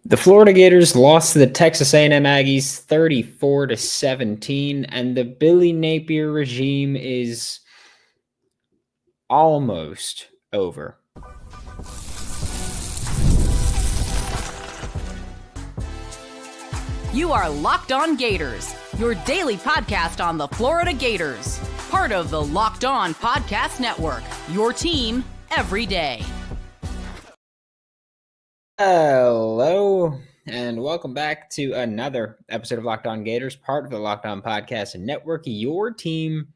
The Florida Gators lost to the Texas A&M Aggies 34-17, and the Billy Napier regime is almost over. You are Locked On Gators, your daily podcast on the Florida Gators. Part of the Locked On Podcast Network, your team every day. Hello, and welcome back to another episode of Locked On Gators, part of the Locked On Podcast Network, your team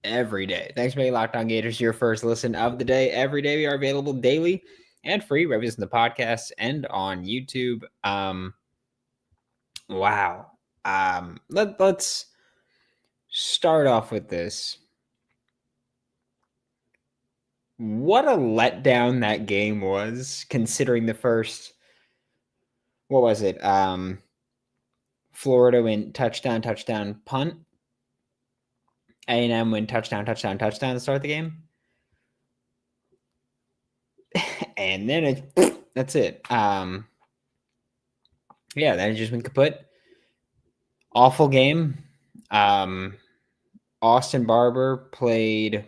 every day. Thanks for making Locked On Gators your first listen of the day. Every day we are available daily and free, wherever you listen to the podcast and on YouTube. Wow. Let's start off with this. What a letdown that game was, considering the first, what was it? Florida went touchdown, punt. A&M went touchdown to start the game. And then that's it. Then it just went kaput. Awful game. Austin Barber played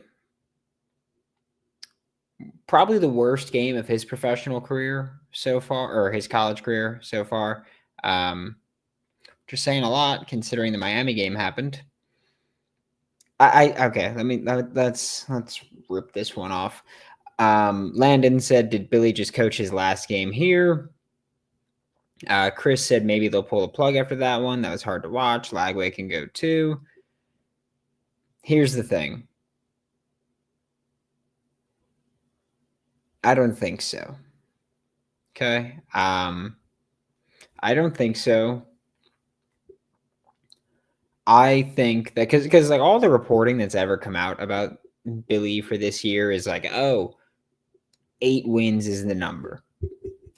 probably the worst game of his professional career so far, or his college career so far. Just saying a lot considering the Miami game happened. Okay. Let's rip this one off. Landon said, "Did Billy just coach his last game here?" Chris said maybe they'll pull the plug after that one. That was hard to watch. Lagway can go too. Here's the thing. I don't think so. Okay. I don't think so. I think that because like all the reporting that's ever come out about Billy for this year is like, 8 wins is the number.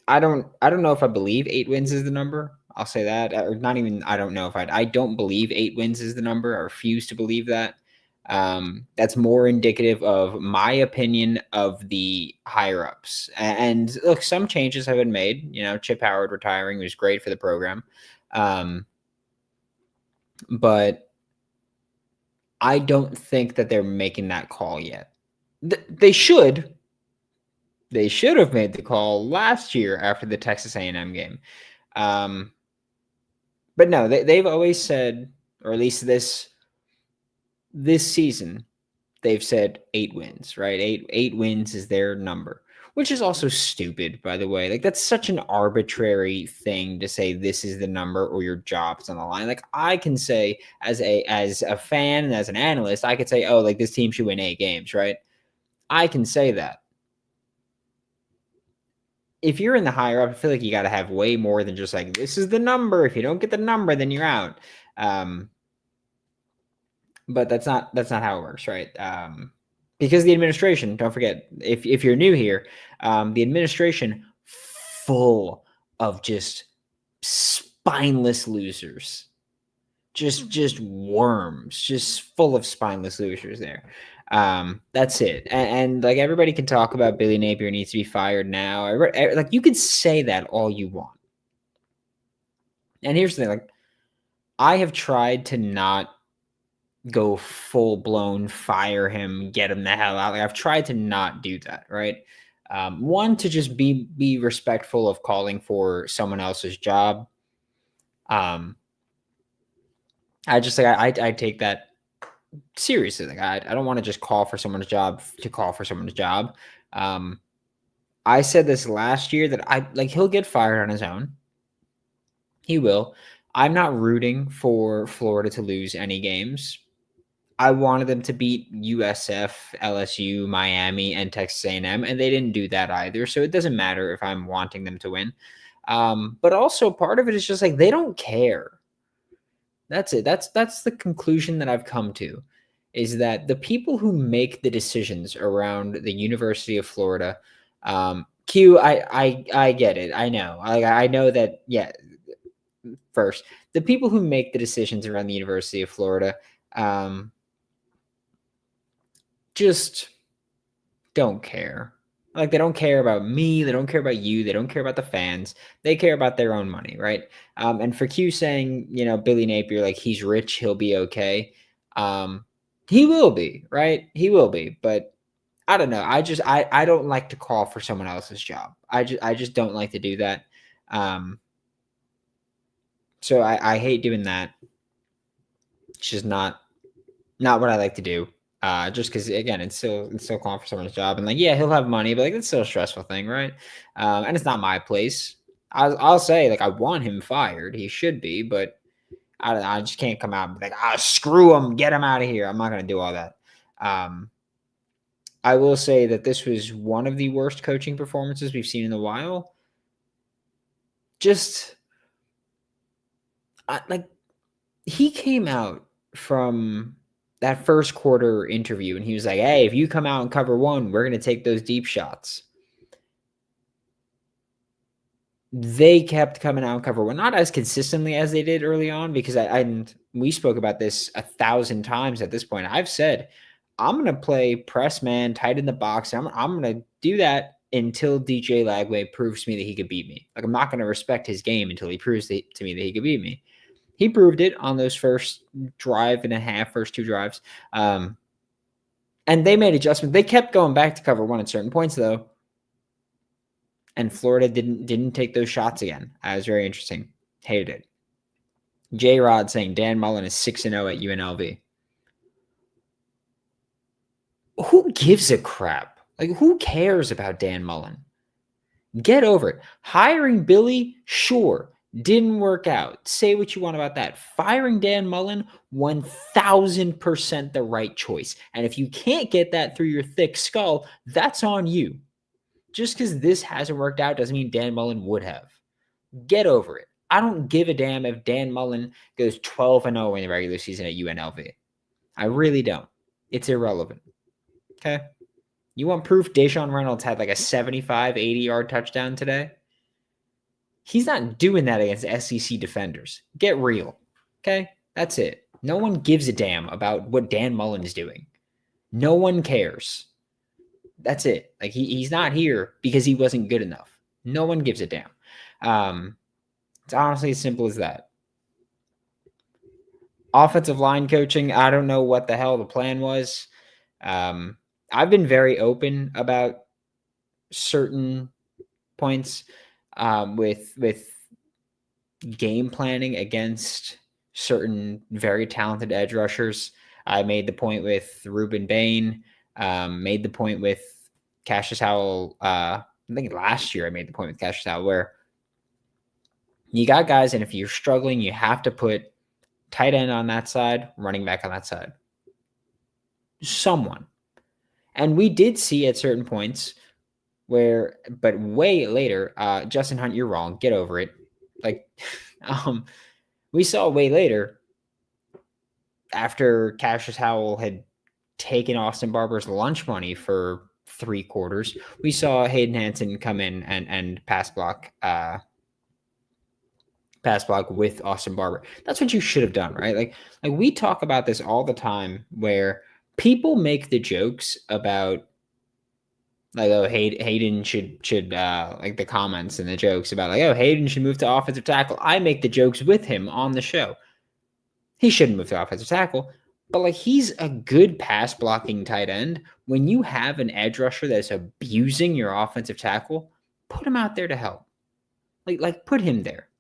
I don't know if I believe 8 wins is the number. I'll say that. Or not even, I don't know if I don't believe 8 wins is the number. I refuse to believe that. That's more indicative of my opinion of the higher ups. And look, some changes have been made. Chip Howard retiring was great for the program. But I don't think that they're making that call yet. They should. They should have made the call last year after the Texas A&M game. But no, they've always said, or at least this season, they've said 8 wins, right? 8 wins is their number, which is also stupid, by the way. Like, that's such an arbitrary thing to say this is the number or your job's on the line. Like, I can say as a fan and as an analyst, I could say, this team should win 8 games, right? I can say that. If you're in the higher up, I feel like you got to have way more than just like, this is the number. If you don't get the number, then you're out. But that's not how it works, right? Because the administration, don't forget, if you're new here, the administration full of just spineless losers, just worms, just full of spineless losers there. That's it. And like, everybody can talk about Billy Napier needs to be fired now. Like, you could say that all you want. And here's the thing, like, I have tried to not go full blown fire him, get him the hell out. Like, I've tried to not do that, right? One, to just be respectful of calling for someone else's job. I just like I take that seriously. Like, I don't want to just call for someone's job to call for someone's job. I said this last year that he'll get fired on his own. He will. I'm not rooting for Florida to lose any games. I wanted them to beat USF, LSU, Miami, and Texas A&M, and they didn't do that either. So it doesn't matter if I'm wanting them to win. But also part of it is just like, they don't care. That's it. That's the conclusion that I've come to, is that the people who make the decisions around the University of Florida, Q, I get it. I know. I know that, yeah. First, the people who make the decisions around the University of Florida, just don't care. Like, they don't care about me. They don't care about you. They don't care about the fans. They care about their own money, right? And for Q saying, Billy Napier, like, he's rich, he'll be okay. He will be, right? He will be. But I don't know. I don't like to call for someone else's job. I just don't like to do that. So I hate doing that. It's just not what I like to do. Just because, again, it's still calling for someone's job, and like, yeah, he'll have money, but like, it's still a stressful thing, right? And it's not my place. I'll say, like, I want him fired. He should be, but I don't know. I just can't come out and be like, screw him, get him out of here. I'm not gonna do all that. I will say that this was one of the worst coaching performances we've seen in a while. Just like, he came out from that first quarter interview and he was like, hey, if you come out and cover one, we're going to take those deep shots. They kept coming out and cover one, not as consistently as they did early on, because we spoke about this 1,000 times at this point. I've said, I'm going to play press man tight in the box. I'm going to do that until DJ Lagway proves to me that he could beat me. Like, I'm not going to respect his game until he proves to me that he could beat me. He proved it on those first two drives. And they made adjustments. They kept going back to cover one at certain points, though. And Florida didn't take those shots again. That was very interesting. Hated it. J-Rod saying Dan Mullen is 6-0 at UNLV. Who gives a crap? Like, who cares about Dan Mullen? Get over it. Hiring Billy, sure. Didn't work out. Say what you want about that. Firing Dan Mullen, 1,000% the right choice. And if you can't get that through your thick skull, that's on you. Just because this hasn't worked out doesn't mean Dan Mullen would have. Get over it. I don't give a damn if Dan Mullen goes 12-0 in the regular season at UNLV. I really don't. It's irrelevant. Okay? You want proof Deshaun Reynolds had like a 75, 80-yard touchdown today? He's not doing that against SEC defenders. Get real. Okay? That's it. No one gives a damn about what Dan Mullen is doing. No one cares. That's it. Like, he's not here because he wasn't good enough. No one gives a damn. It's honestly as simple as that. Offensive line coaching, I don't know what the hell the plan was. I've been very open about certain points with game planning against certain very talented edge rushers. I made the point with Ruben Bain, made the point with Cassius Howell. I think last year I made the point with Cassius Howell where you got guys, and if you're struggling, you have to put tight end on that side, running back on that side. Someone. And we did see at certain points but way later, Justin Hunt, you're wrong. Get over it. Like, we saw way later after Cassius Howell had taken Austin Barber's lunch money for 3 quarters, we saw Hayden Hansen come in and pass block with Austin Barber. That's what you should have done, right? Like we talk about this all the time where people make the jokes about like, oh, Hayden should like the comments and the jokes about like, oh, Hayden should move to offensive tackle. I make the jokes with him on the show. He shouldn't move to offensive tackle, but like, he's a good pass blocking tight end. When you have an edge rusher that's abusing your offensive tackle, put him out there to help. Like put him there.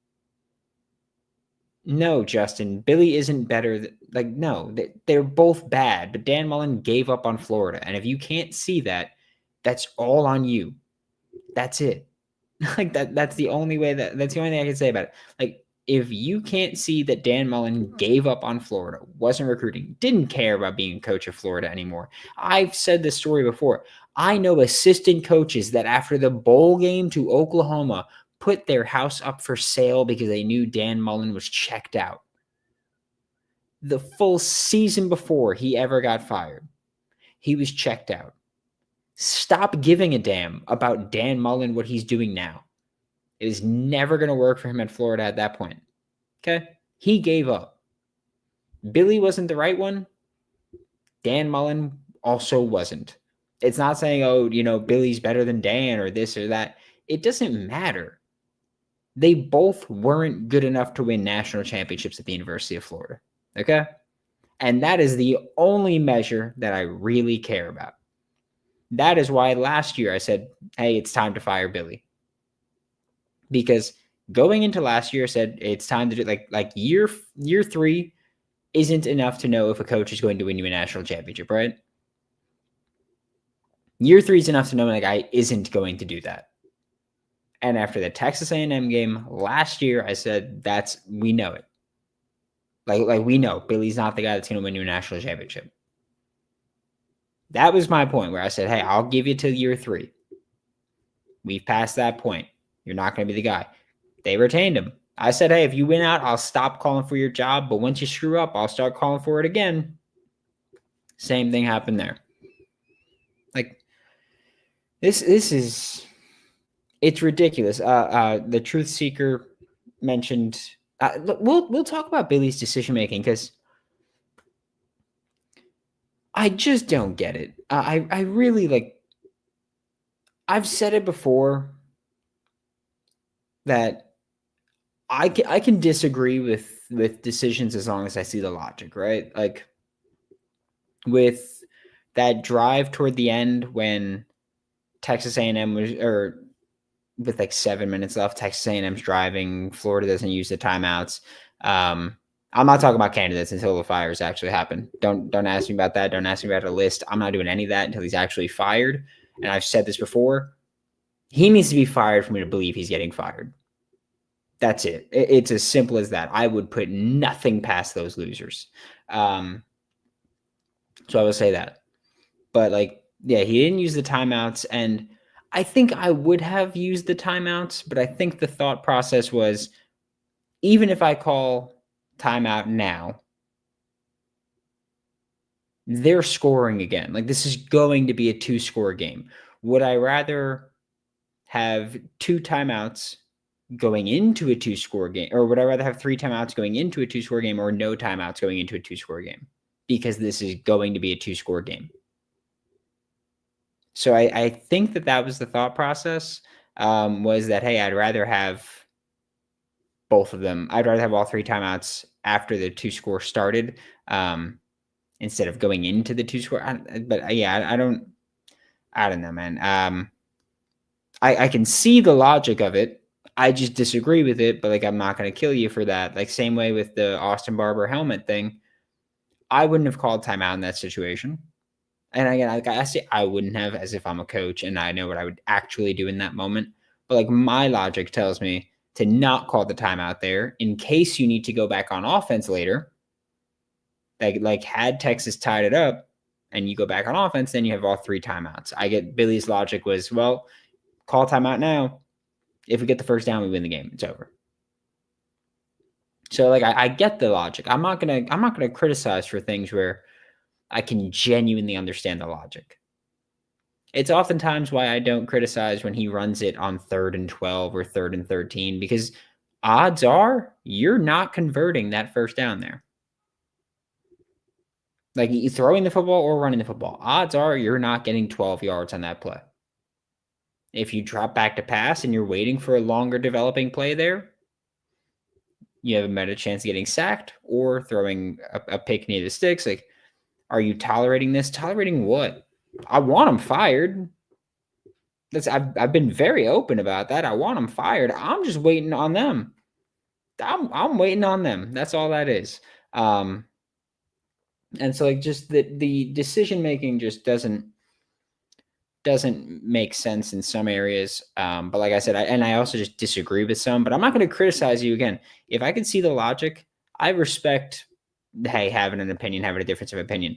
No, Justin, Billy isn't better. No, they're both bad, but Dan Mullen gave up on Florida. And if you can't see that, that's all on you. That's it. Like that's the only way that's the only thing I can say about it. Like, if you can't see that Dan Mullen gave up on Florida, wasn't recruiting, didn't care about being a coach of Florida anymore. I've said this story before. I know assistant coaches that after the bowl game to Oklahoma put their house up for sale because they knew Dan Mullen was checked out. The full season before he ever got fired, he was checked out. Stop giving a damn about Dan Mullen, what he's doing now. It is never going to work for him at Florida at that point. Okay? He gave up. Billy wasn't the right one. Dan Mullen also wasn't. It's not saying, oh, Billy's better than Dan or this or that. It doesn't matter. They both weren't good enough to win national championships at the University of Florida. Okay? And that is the only measure that I really care about. That is why last year I said, hey, it's time to fire Billy. Because going into last year, I said it's time to do like year 3 isn't enough to know if a coach is going to win you a national championship, right? Year 3 is enough to know a guy isn't going to do that. And after the Texas A&M game last year, I said we know it. Like we know Billy's not the guy that's going to win you a national championship. That was my point where I said, hey, I'll give you till year 3. We've passed that point. You're not going to be the guy. They retained him. I said, hey, if you win out, I'll stop calling for your job. But once you screw up, I'll start calling for it again. Same thing happened there. Like, this is, it's ridiculous. The Truth Seeker mentioned, we'll talk about Billy's decision-making because I just don't get it. I really I've said it before that I can disagree with decisions as long as I see the logic, right? Like with that drive toward the end when Texas A&M was, or with 7 minutes left, Texas A&M's driving, Florida doesn't use the timeouts. I'm not talking about candidates until the fires actually happen. Don't ask me about that. Don't ask me about a list. I'm not doing any of that until he's actually fired. And I've said this before. He needs to be fired for me to believe he's getting fired. That's it. It's as simple as that. I would put nothing past those losers. So I will say that. But he didn't use the timeouts. And I think I would have used the timeouts, but I think the thought process was, even if I call timeout now, they're scoring again. This is going to be a 2-score game. Would I rather have 2 timeouts going into a 2-score game, or would I rather have 3 timeouts going into a 2-score game, or no timeouts going into a 2-score game? Because this is going to be a 2-score game. So I think that was the thought process, was that, hey, I'd rather have both of them. I'd rather have all 3 timeouts after the 2-score started, instead of going into the 2-score. But yeah, I don't know, man. I can see the logic of it. I just disagree with it, but I'm not going to kill you for that. Same way with the Austin Barber helmet thing. I wouldn't have called timeout in that situation. And again, I say I wouldn't have, as if I'm a coach and I know what I would actually do in that moment. But my logic tells me to not call the timeout there in case you need to go back on offense later. Had Texas tied it up and you go back on offense, then you have all 3 timeouts. I get Billy's logic was, well, call timeout now. If we get the first down, we win the game. It's over. So I get the logic. I'm not gonna criticize for things where I can genuinely understand the logic. It's oftentimes why I don't criticize when he runs it on 3rd and 12 or 3rd and 13, because odds are you're not converting that first down there. You throwing the football or running the football, odds are you're not getting 12 yards on that play. If you drop back to pass and you're waiting for a longer developing play there, you have a better chance of getting sacked or throwing a pick near the sticks. Are you tolerating this? Tolerating what? I want him fired. I've been very open about that. I want him fired. I'm just waiting on them. I'm waiting on them. That's all that is. And so just the decision making just doesn't make sense in some areas. But like I said, I also just disagree with some, but I'm not going to criticize you again. If I can see the logic, I respect, hey, having an opinion, having a difference of opinion.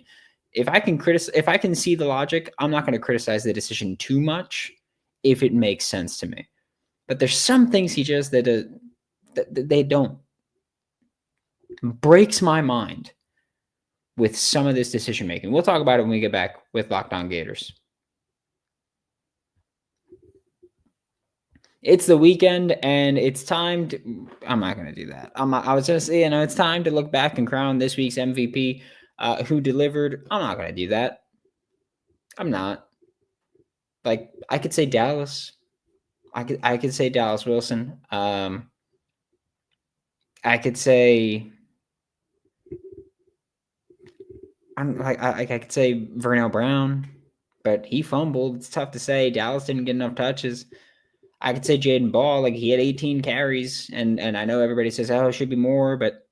If I can see the logic, I'm not going to criticize the decision too much if it makes sense to me. But there's some things he does that they don't. Breaks my mind with some of this decision making. We'll talk about it when we get back with Locked On Gators. It's the weekend, and it's time to. I'm not going to do that. I was going to say, it's time to look back and crown this week's MVP, who delivered. I'm not going to do that. I'm not. like I could say Dallas. I could say Dallas Wilson. I could say I could say Vernell Brown, but he fumbled. It's tough to say. Dallas didn't get enough touches. I could say Jaden Ball, like he had 18 carries, and I know everybody says, oh, it should be more, but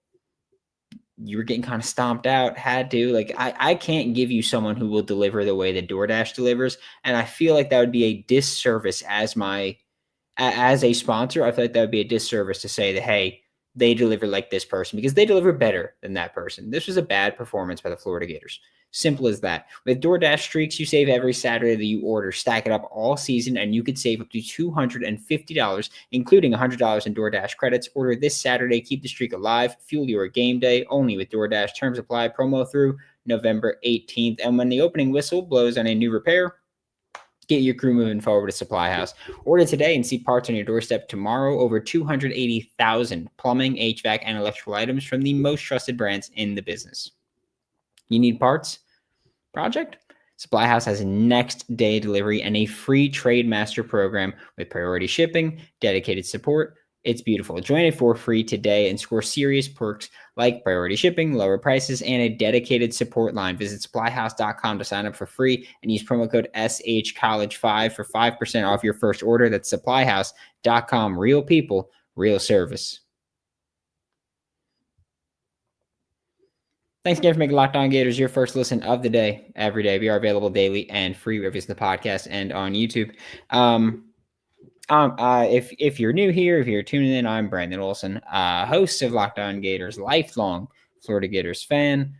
you were getting kind of stomped out, had to. Like, I can't give you someone who will deliver the way that DoorDash delivers, and I feel like that would be a disservice as a sponsor. I feel like that would be a disservice to say that, hey, they deliver like this person, because they deliver better than that person. This was a bad performance by the Florida Gators. Simple as that. With DoorDash streaks, you save every Saturday that you order. Stack it up all season, and you could save up to $250, including $100 in DoorDash credits. Order this Saturday. Keep the streak alive. Fuel your game day only with DoorDash. Terms apply. Promo through November 18th. And when the opening whistle blows on a new repair, get your crew moving forward to Supply House. Order today and see parts on your doorstep tomorrow. Over 280,000 plumbing, HVAC, and electrical items from the most trusted brands in the business. You need parts? Project? Supply House has next day delivery and a free trade master program with priority shipping, dedicated support. It's beautiful. Join it for free today and score serious perks like priority shipping, lower prices, and a dedicated support line. Visit supplyhouse.com to sign up for free and use promo code SHCollege5 for 5% off your first order. That's supplyhouse.com. Real people, real service. Thanks again for making Locked On Gators your first listen of the day every day. We are available daily and free reviews of the podcast and on YouTube. If you're new here, if you're tuning in, I'm Brandon Olsen, host of Locked On Gators, lifelong Florida Gators fan.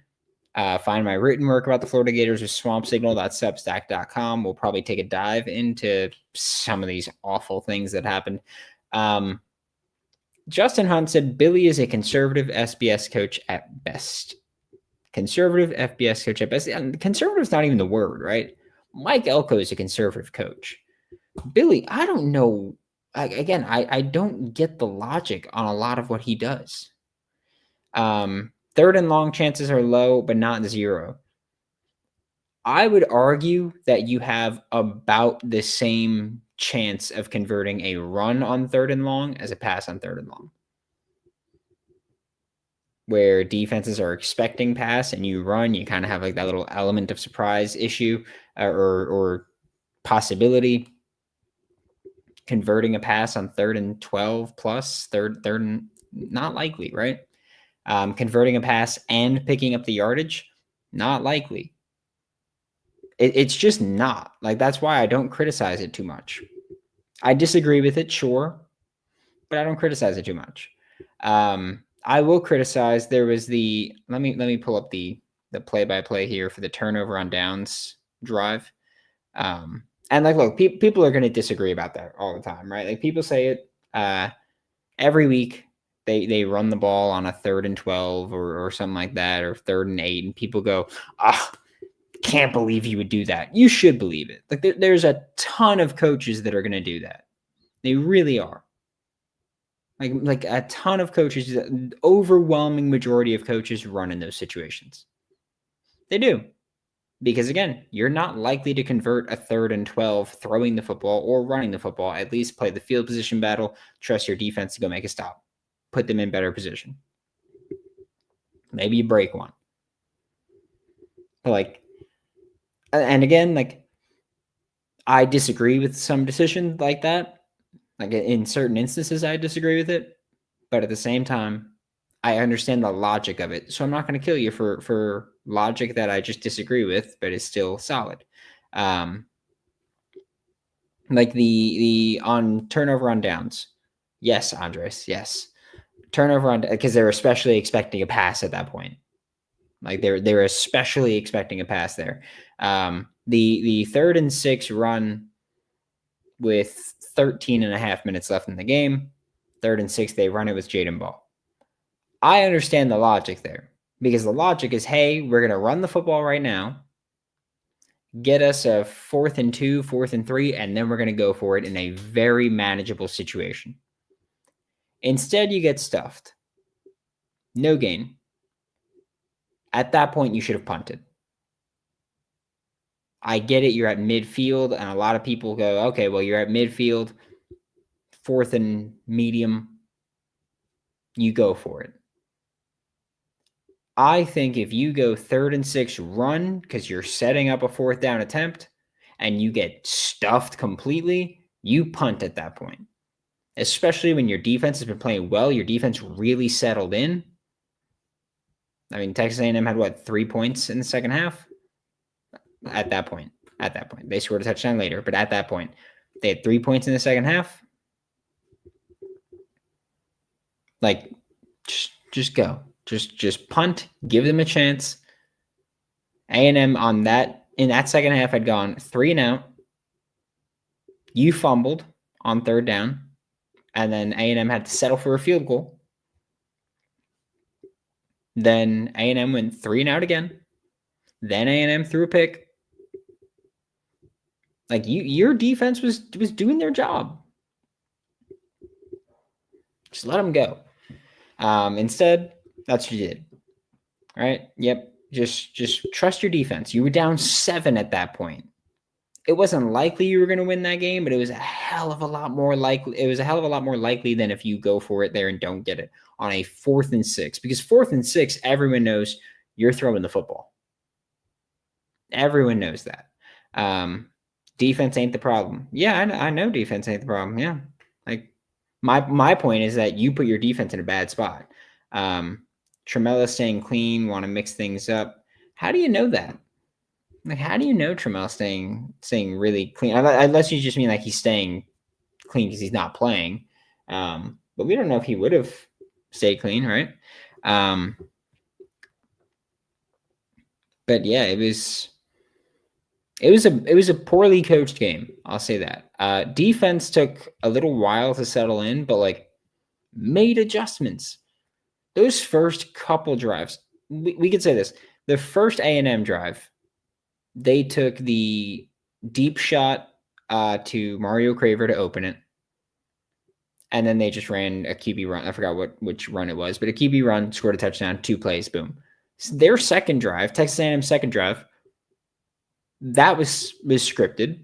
Find my written work about the Florida Gators with swampsignal.substack.com. We'll probably take a dive into some of these awful things that happened. Justin Hunt said Billy is a conservative SBS coach at best. Conservative FBS coach at best. Conservative is not even the word, right? Mike Elko is a conservative coach. Billy, I don't know. I don't get the logic on a lot of what he does. Third and long chances are low, but not zero. I would argue that you have about the same chance of converting a run on third and long as a pass on third and long, where defenses are expecting pass and you run, you kind of have like that little element of surprise issue or possibility. Converting a pass on 3rd and 12 plus, third and not likely, right? Converting a pass and picking up the yardage, not likely. It's just not. Like, that's why I don't criticize it too much. I disagree with it, sure, but I don't criticize it too much. I will criticize, there was let me pull up the play-by-play here for the turnover on downs drive. And like, look, people are going to disagree about that all the time, right? Like, people say it every week. They run the ball on a 3rd and 12 or something like that, or 3rd and 8, and people go, can't believe you would do that. You should believe it. Like, there's a ton of coaches that are going to do that. They really are. Like a ton of coaches, the overwhelming majority of coaches run in those situations. They do. Because, again, you're not likely to convert a 3rd and 12 throwing the football or running the football. At least play the field position battle. Trust your defense to go make a stop. Put them in better position. Maybe you break one. But and again, I disagree with some decisions like that. Like, in certain instances, I disagree with it. But at the same time, I understand the logic of it. So I'm not going to kill you for logic that I just disagree with, but is still solid. Like the on turnover on downs. Yes, Andres. Yes. Turnover on, because they're especially expecting a pass at that point. Like, they're especially expecting a pass there. The 3rd and 6 run with 13 and a half minutes left in the game. 3rd and 6, they run it with Jaden Ball. I understand the logic there, because the logic is, hey, we're going to run the football right now, get us a 4th and 2, 4th and 3, and then we're going to go for it in a very manageable situation. Instead, you get stuffed. No gain. At that point, you should have punted. I get it. You're at midfield, and a lot of people go, okay, well, you're at midfield, 4th and medium. You go for it. I think if you go 3rd and 6 run because you're setting up a 4th down attempt and you get stuffed completely, you punt at that point. Especially when your defense has been playing well, your defense really settled in. I mean, Texas A&M had 3 points in the second half? At that point. They scored a touchdown later, but at that point, they had 3 points in the second half. Like, just go. Just punt, give them a chance. A&M in that second half had gone 3 and out. You fumbled on 3rd down, and then A&M had to settle for a field goal. Then A&M went 3 and out again. Then A&M threw a pick. Like your defense was doing their job. Just let them go. Instead, that's what you did. All right. Yep. Just trust your defense. You were down 7 at that point. It wasn't likely you were going to win that game, but it was a hell of a lot more likely. It was a hell of a lot more likely than if you go for it there and don't get it on a 4th and 6. Because 4th and 6, everyone knows you're throwing the football. Everyone knows that. Defense ain't the problem. Yeah, I know defense ain't the problem. Yeah. Like my point is that you put your defense in a bad spot. Tremella staying clean, want to mix things up. How do you know that? Like, how do you know Tremella staying really clean? Unless you just mean like he's staying clean because he's not playing. But we don't know if he would have stayed clean, right? But yeah, it was a poorly coached game. I'll say that. Defense took a little while to settle in, but like made adjustments. Those first couple drives, we could say this. The first A&M drive, they took the deep shot to Mario Craver to open it. And then they just ran a QB run. I forgot which run it was, but a QB run, scored a touchdown, 2 plays, boom. So their second drive, Texas A&M's second drive, that was scripted.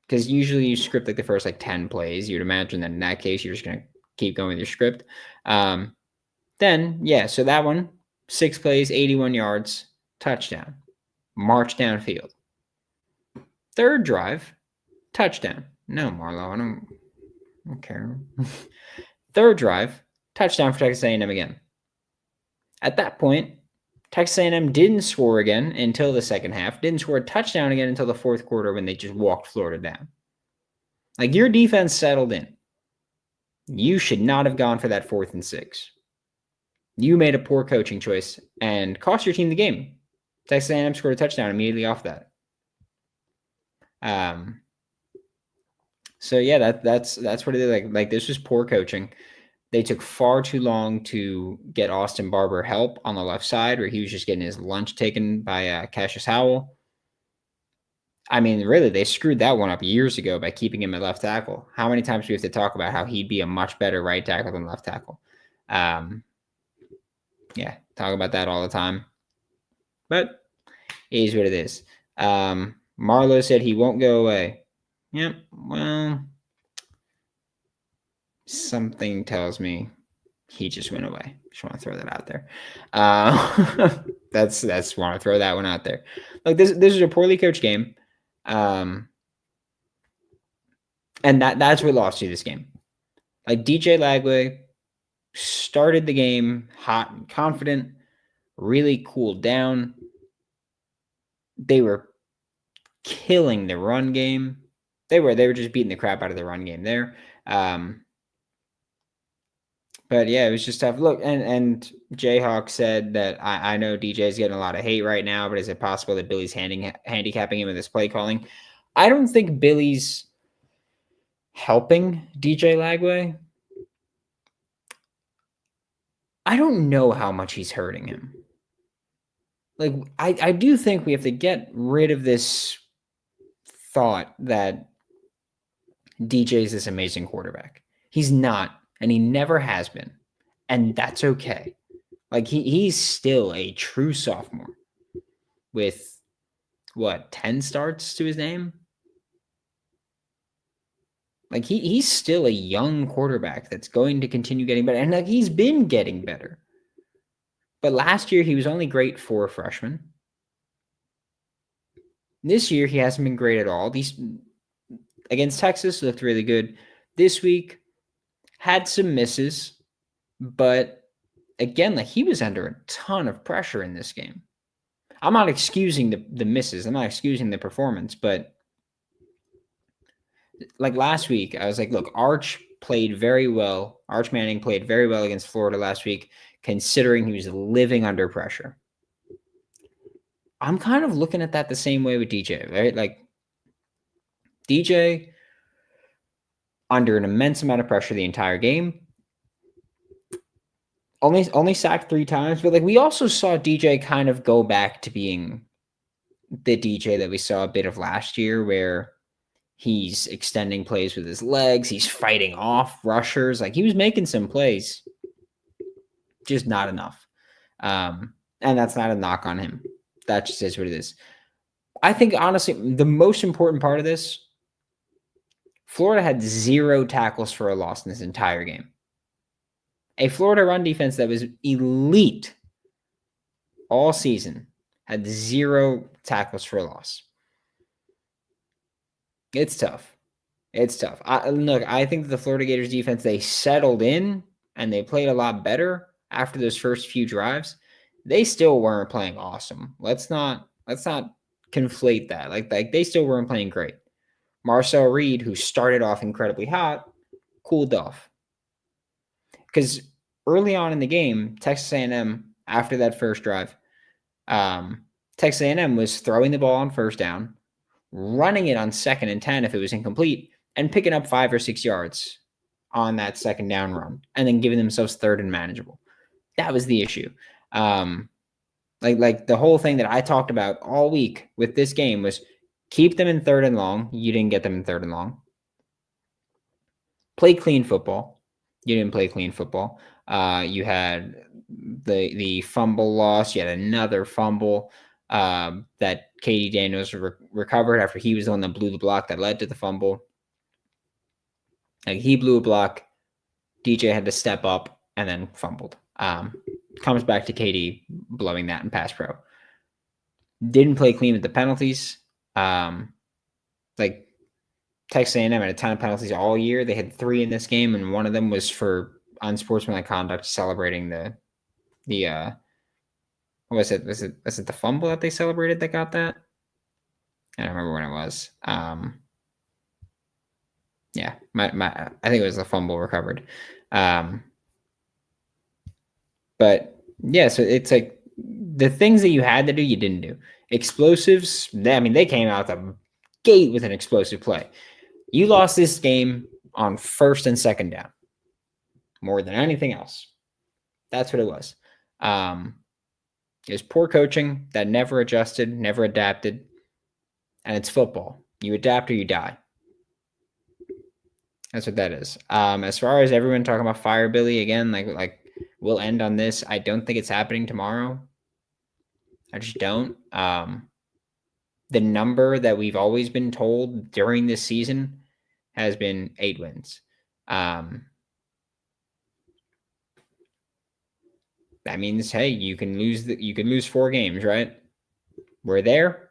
Because usually you script like the first 10 plays. You'd imagine that in that case, you're just going to keep going with your script. Then, yeah, so that one, 6 plays, 81 yards, touchdown. March downfield. Third drive, touchdown. No, Marlo, I don't care. Third drive, touchdown for Texas A&M again. At that point, Texas A&M didn't score again until the second half. Didn't score a touchdown again until the fourth quarter when they just walked Florida down. Like, your defense settled in. You should not have gone for that 4th and 6. You made a poor coaching choice and cost your team the game. Texas A&M scored a touchdown immediately off that. So yeah, that's what it is. Like this was poor coaching. They took far too long to get Austin Barber help on the left side, where he was just getting his lunch taken by Cassius Howell. I mean, really, they screwed that one up years ago by keeping him at left tackle. How many times do we have to talk about how he'd be a much better right tackle than left tackle? Yeah, talk about that all the time. But it is what it is. Marlo said he won't go away. Yep, well, something tells me he just went away. Just want to throw that out there. That's want to throw that one out there. Like this is a poorly coached game. And that's what lost you this game. Like DJ Lagway started the game hot and confident, really cooled down. They were killing the run game. They were just beating the crap out of the run game there. But yeah, it was just tough. Look, and Jayhawk said that I know DJ's getting a lot of hate right now, but is it possible that Billy's handicapping him with this play calling? I don't think Billy's helping DJ Lagway. I don't know how much he's hurting him. Like, I do think we have to get rid of this thought that DJ is this amazing quarterback. He's not, and he never has been. And that's okay. Like, he's still a true sophomore with 10 starts to his name? Like he's still a young quarterback that's going to continue getting better. And like he's been getting better. But last year he was only great for a freshman. This year he hasn't been great at all. These against Texas looked really good. This week had some misses, but again, like he was under a ton of pressure in this game. I'm not excusing the misses. I'm not excusing the performance, but like last week, I was like, look, Arch played very well. Arch Manning played very well against Florida last week, considering he was living under pressure. I'm kind of looking at that the same way with DJ, right? Like DJ under an immense amount of pressure the entire game. Only sacked 3 times, but like we also saw DJ kind of go back to being the DJ that we saw a bit of last year, where he's extending plays with his legs. He's fighting off rushers. Like he was making some plays, just not enough. And that's not a knock on him. That just is what it is. I think, honestly, the most important part of this, Florida had 0 tackles for a loss in this entire game. A Florida run defense that was elite all season had 0 tackles for a loss. It's tough. It's tough. I think the Florida Gators defense, they settled in and they played a lot better after those first few drives. They still weren't playing awesome. Let's not conflate that. Like they still weren't playing great. Marcel Reed, who started off incredibly hot, cooled off. Because early on in the game, Texas A&M, after that first drive, Texas A&M was throwing the ball on first down, running it on 2nd and 10 if it was incomplete, and picking up 5 or 6 yards on that second down run, and then giving themselves 3rd and manageable. That was the issue. Like the whole thing that I talked about all week with this game was keep them in 3rd and long. You didn't get them in 3rd and long. Play clean football. You didn't play clean football. You had the fumble loss. You had another fumble that Katie Daniels recovered after he was the one that blew the block that led to the fumble. Like he blew a block. DJ had to step up and then fumbled. Comes back to Katie blowing that in pass pro. Didn't play clean with the penalties. Like Texas A&M had a ton of penalties all year. They had 3 in this game, and one of them was for unsportsmanlike conduct, celebrating the what was it? Was it the fumble that they celebrated that got that? I don't remember when it was. Yeah, I think it was the fumble recovered. But yeah, so it's like the things that you had to do, you didn't do. Explosives, they came out the gate with an explosive play. You lost this game on 1st and 2nd down more than anything else. That's what it was. It was poor coaching that never adjusted, never adapted, and it's football. You adapt or you die. That's what that is. As far as everyone talking about fire Billy again, like we'll end on this. I don't think it's happening tomorrow. I just don't. The number that we've always been told during this season has been 8 wins. That means, hey, you can lose 4 games, right? We're there.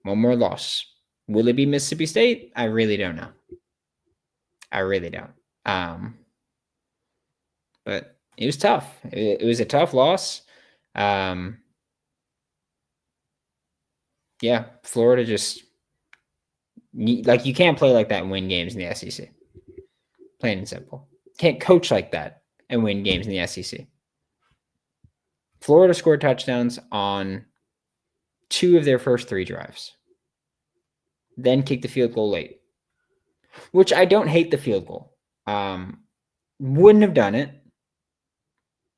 1 more loss. Will it be Mississippi State? I really don't know. I really don't. But it was tough. It was a tough loss. Yeah, Florida just you can't play like that and win games in the SEC. Plain and simple. Can't coach like that and win games in the SEC. Florida scored touchdowns on 2 of their first 3 drives. Then kicked the field goal late. Which I don't hate the field goal. Wouldn't have done it.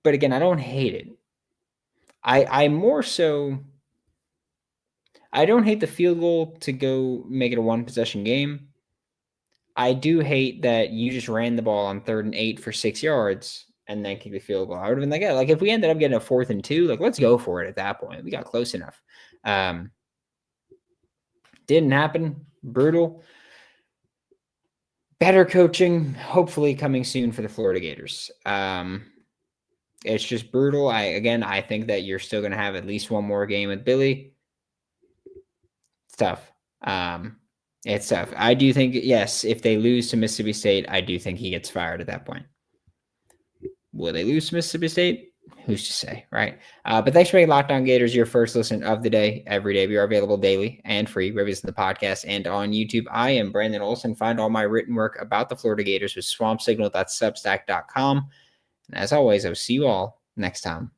But again, I don't hate it. I more so, I don't hate the field goal to go make it a 1-possession game. I do hate that you just ran the ball on 3rd and 8 for 6 yards and then kick the field goal. I would have been like, yeah, like if we ended up getting a 4th and 2, like let's go for it at that point. We got close enough. Didn't happen. Brutal. Better coaching, hopefully coming soon for the Florida Gators. It's just brutal. I think that you're still going to have at least one more game with Billy. It's tough. It's tough. I do think, yes, if they lose to Mississippi State, I do think he gets fired at that point. Will they lose to Mississippi State? Who's to say, right? But thanks for making Locked On Gators your first listen of the day. Every day we are available daily and free. Reviews in the podcast and on YouTube. I am Brandon Olsen. Find all my written work about the Florida Gators with swampsignal.substack.com. And as always, I will see you all next time.